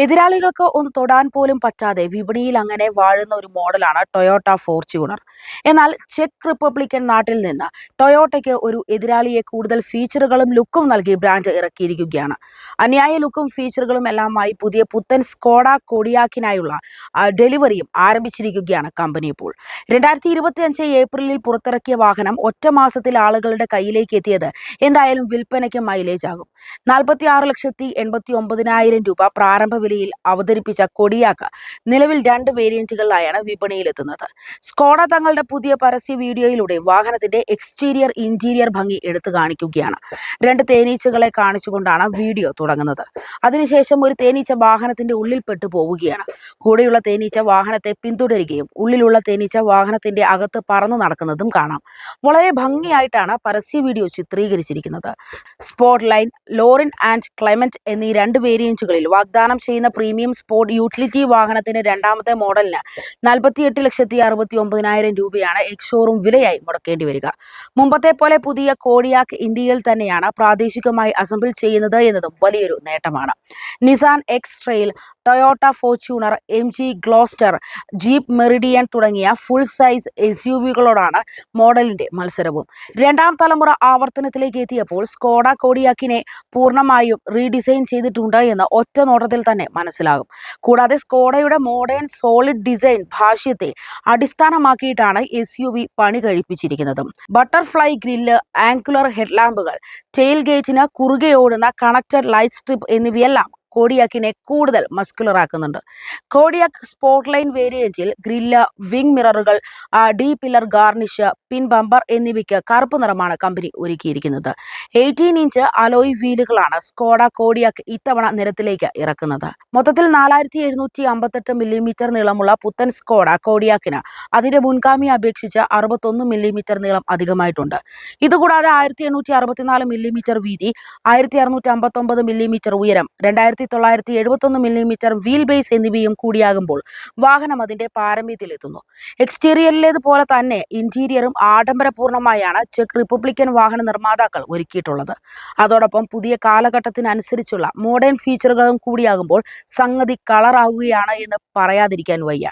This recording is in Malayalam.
എതിരാളികൾക്ക് ഒന്ന് തൊടാൻ പോലും പറ്റാതെ വിപണിയിൽ അങ്ങനെ വാഴുന്ന ഒരു മോഡലാണ് ടൊയോട്ട ഫോർച്യൂണർ. എന്നാൽ ചെക്ക് റിപ്പബ്ലിക്കൻ നാട്ടിൽ നിന്ന് ടൊയോട്ടയ്ക്ക് ഒരു എതിരാളിയെ കൂടുതൽ ഫീച്ചറുകളും ലുക്കും നൽകി ബ്രാൻഡ് ഇറക്കിയിരിക്കുകയാണ്. അന്യായ ലുക്കും ഫീച്ചറുകളും എല്ലാമായി പുതിയ പുത്തൻ സ്കോഡ കോഡിയാക്കിനായുള്ള ഡെലിവറിയും ആരംഭിച്ചിരിക്കുകയാണ് കമ്പനി ഇപ്പോൾ. 2025 ഏപ്രിലിൽ പുറത്തിറക്കിയ വാഹനം ഒറ്റ മാസത്തിൽ ആളുകളുടെ കയ്യിലേക്ക് എത്തിയത് എന്തായാലും വിൽപ്പനയ്ക്ക് മൈലേജ് ആകും. 46,89,000 രൂപ പ്രാരംഭ വിലയിൽ അവതരിപ്പിച്ച കൊഡിയാക്ക് നിലവിൽ 2 വേരിയന്റുകളിലായാണ് വിപണിയിലെത്തുന്നത്. സ്കോഡ തങ്ങളുടെ പുതിയ പരസ്യ വീഡിയോയിലൂടെ വാഹനത്തിന്റെ എക്സ്റ്റീരിയർ ഇന്റീരിയർ ഭംഗി എടുത്തു കാണിക്കുകയാണ്. 2 തേനീച്ചകളെ കാണിച്ചുകൊണ്ടാണ് വീഡിയോ തുടങ്ങുന്നത്. അതിനുശേഷം ഒരു തേനീച്ച വാഹനത്തിന്റെ ഉള്ളിൽ പെട്ടു പോവുകയാണ്. കൂടെയുള്ള തേനീച്ച വാഹനത്തെ പിന്തുടരുകയും ഉള്ളിലുള്ള തേനീച്ച വാഹനത്തിന്റെ അകത്ത് പറന്നു നടക്കുന്നതും കാണാം. വളരെ ഭംഗിയായിട്ടാണ് പരസ്യ വീഡിയോ ചിത്രീകരിച്ചിരിക്കുന്നത്. സ്പോർട്ട് ലൈൻ, ലോറിൻ ആൻഡ് ക്ലെമന്റ് എന്നീ 2 വേരിയന്റുകളിൽ വാഗ്ദാനം ചെയ്യുന്ന പ്രീമിയം സ്പോർട്ട് യൂട്ടിലിറ്റി വാഹനത്തിന്റെ രണ്ടാമത്തെ മോഡലിന് 48,69,000 രൂപയാണ് എക്സ് ഷോറൂം വിലയായി മുടക്കേണ്ടി വരിക. മുമ്പത്തെ പോലെ പുതിയ കോഡിയാക്ക് ഇന്ത്യയിൽ തന്നെയാണ് പ്രാദേശികമായി അസംബിൾ ചെയ്യുന്നത് എന്നതും വലിയൊരു നേട്ടമാണ്. Nissan X trail, Toyota Fortuner, MG Gloster, Jeep Meridian തുടങ്ങിയ ഫുൾ സൈസ് SUV-കളോടാണ് മോഡലിന്റെ മത്സരവും. രണ്ടാം തലമുറ ആവർത്തനത്തിലേക്ക് എത്തിയപ്പോൾ സ്കോഡ കോഡിയാക്കിനെ പൂർണ്ണമായും റീഡിസൈൻ ചെയ്തിട്ടുണ്ട് എന്ന് ഒറ്റ നോട്ടത്തിൽ തന്നെ മനസ്സിലാകും. കൂടാതെ സ്കോഡയുടെ മോഡേൺ സോളിഡ് ഡിസൈൻ ഭാഷ്യത്തെ അടിസ്ഥാനമാക്കിയിട്ടാണ് SUV പണി കഴിപ്പിച്ചിരിക്കുന്നത്. ബട്ടർഫ്ലൈ ഗ്രില്ല്, ആംഗുലർ ഹെഡ്ലാമ്പുകൾ, ടെയിൽ ഗേറ്റിന് കുറുകെ ഓടുന്ന കണക്റ്റഡ് ലൈറ്റ് സ്ട്രിപ്പ് എന്നിവയെല്ലാം കോഡിയാക്കിനെ കൂടുതൽ മസ്കുലർ ആക്കുന്നുണ്ട്. കോഡിയാക്ക് സ്പോർട്ട് ലൈൻ വേരിയന്റിൽ ഗ്രില്ല്, വിംഗ് മിററുകൾ, ഡി പില്ലർ ഗാർണിഷ്, പിൻ ബമ്പർ എന്നിവയ്ക്ക് കറുപ്പ് നിറമാണ് കമ്പനി ഒരുക്കിയിരിക്കുന്നത്. 18 ഇഞ്ച് അലോയ് വീലുകളാണ് സ്കോഡ കോഡിയാക്ക് ഇത്തവണ നിരത്തിലേക്ക് ഇറക്കുന്നത്. മൊത്തത്തിൽ 4758 മില്ലിമീറ്റർ നീളമുള്ള പുത്തൻ സ്കോഡ കോഡിയാക്കിന് അതിന്റെ മുൻഗാമിയെ അപേക്ഷിച്ച് 61 മില്ലിമീറ്റർ നീളം അധികമായിട്ടുണ്ട്. ഇതുകൂടാതെ 1864 മില്ലിമീറ്റർ വീതി, 1659 മില്ലിമീറ്റർ ഉയരം, 2971 മില്ലിമീറ്റർ വീൽ ബേസ് എന്നിവയും കൂടിയാകുമ്പോൾ വാഹനം അതിന്റെ പാരമ്യത്തിലെത്തുന്നു. എക്സ്റ്റീരിയറിലേതുപോലെ തന്നെ ഇന്റീരിയറും ആഡംബരപൂർണമായാണ് ചെക്ക് റിപ്പബ്ലിക്കൻ വാഹന നിർമ്മാതാക്കൾ ഒരുക്കിയിട്ടുള്ളത്. അതോടൊപ്പം പുതിയ കാലഘട്ടത്തിനനുസരിച്ചുള്ള മോഡേൺ ഫീച്ചറുകളും കൂടിയാകുമ്പോൾ സംഗതി കളറാവുകയാണ് എന്ന് പറയാതിരിക്കാൻ വയ്യ.